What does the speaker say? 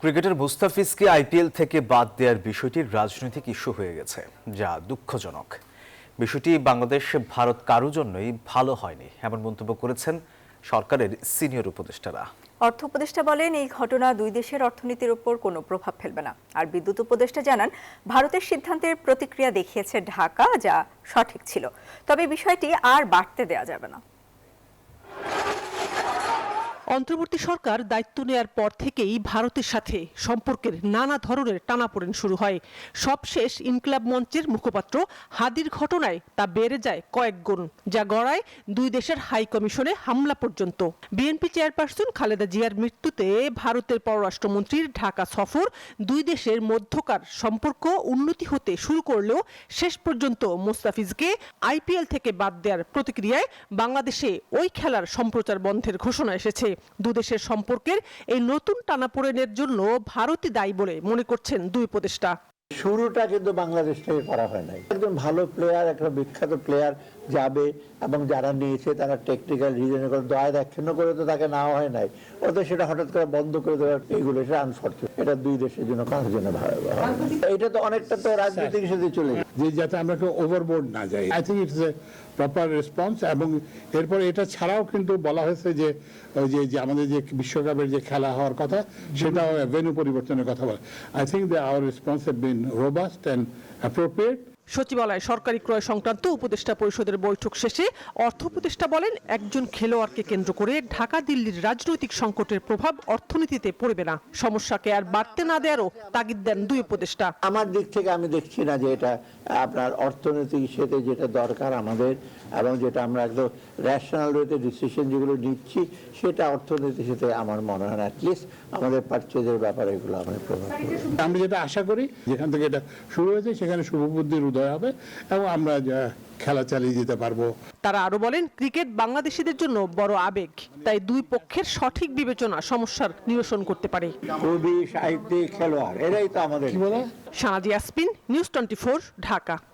Cricketer মুস্তাফিজকে IPL থেকে বাদ দেওয়ার বিষয়টি রাজনৈতিক ইস্যু হয়ে গেছে, যা দুঃখজনক। বিষয়টি বাংলাদেশ ভারত কারো জন্যই ভালো হয়নি, এমন মন্তব্য করেছেন সরকারের সিনিয়র উপদেষ্টারা। অর্থ উপদেষ্টা বলেন, এই ঘটনা দুই দেশের অর্থনীতির উপর কোনো প্রভাব ফেলবে না। আর বিদ্যুৎ উপদেষ্টা জানান, ভারতের সিদ্ধান্তের প্রতিক্রিয়া দেখিয়েছে ঢাকা, যা সঠিক ছিল। তবে বিষয়টি আর বাড়তে দেওয়া যাবে না। অন্তর্বর্তী সরকার দায়িত্ব নেয়ার পর থেকেই ভারতের সাথে সম্পর্কের নানা ধরনের টানাপোড়েন শুরু হয়। সবশেষ ইনকিলাব মঞ্চের মুখপাত্র হাদির ঘটনায় তা বেড়ে যায় কয়েক গুণ, যা গড়ায় দুই দেশের হাই কমিশনে হামলা পর্যন্ত। বিএনপি চেয়ারপারসন খালেদা জিয়ার মৃত্যুতে ভারতের পররাষ্ট্রমন্ত্রীর ঢাকা সফর দুই দেশের মধ্যকার সম্পর্ক উন্নতি হতে শুরু করলেও শেষ পর্যন্ত মুস্তাফিজকে আইপিএল থেকে বাদ দেওয়ার প্রতিক্রিয়ায় বাংলাদেশে ওই খেলার সম্প্রচার বন্ধের ঘোষণা এসেছে। দুদেশের সম্পর্কের এই নতুন টানাপোড়েনের জন্য ভারতই দায়ী বলে মনে করছেন দুই উপদেষ্টা। শুরুটা কিন্তু বাংলাদেশ থেকে করা হয় নাই। একজন ভালো প্লেয়ার, একটা বিখ্যাত প্লেয়ার যাবে এবং যারা নিয়েছে তারা টেকনিক্যাল রিজনে করে দয়া দাক্ষিণ্য করে তো তাকে নেওয়া হয় নাই। ওদের সেটা হঠাৎ করে বন্ধ করে দেওয়ার এইগুলো সেটা আনফরচুনেট। এটা দুই দেশের জন্য কারোর জন্য ভালো। এটা তো অনেকটা তো রাজনীতির সাথে চলে যায় যে যাতে আমরা একটু ওভারবোর্ড না যাই। I think it's a proper response. এবং এরপর এটা ছাড়াও কিন্তু বলা হয়েছে যে যে আমাদের যে বিশ্বকাপের যে খেলা হওয়ার কথা, সেটাও ভেন্যু পরিবর্তনের কথা বলে। I think that our response have been robust and appropriate. সচিবালয় সরকারি ক্রয় সংক্রান্ত উপদেষ্টা পরিষদের বৈঠক শেষে অর্থ উপদেষ্টা বলেন, একজন খেলোয়াড়কে কেন্দ্র করে ঢাকা দিল্লির রাজনৈতিক সংকটের প্রভাব অর্থনীতিতে পড়বে না। সমস্যাকে আর বাড়তে না দেওয়ারও তাগিদ দেন দুই উপদেষ্টা। আমার দিক থেকে আমি দেখছি না যে এটা আপনার অর্থনৈতিক সাথে যেটা দরকার আমাদের, এবং যেটা আমরা একদম রেশনাল ওয়েতে ডিসিশন যেগুলো নিচ্ছি, সেটা অর্থনীতির সাথে আমার মনে হয় না অ্যাটলিস্ট আমাদের পারচেজের ব্যাপারে এগুলো আমাদের প্রভাব পড়বে। আমরা যেটা আশা করি, যেখান থেকে এটা শুরু হয়েছে সেখানে শুভবুদ্ধির উদয় হবে এবং আমরা খেলা চালিয়ে যেতে পারবো। তারা আরো বলেন, ক্রিকেট বাংলাদেশিদের জন্য বড় আবেগ, তাই দুই পক্ষের সঠিক বিবেচনা সমস্যার নিরসন করতে পারে। কবি, সাহিত্যিক, খেলোয়াড় এরাই তো আমাদের। শাহনাজ ইয়াসমিন, নিউজ 24, ঢাকা।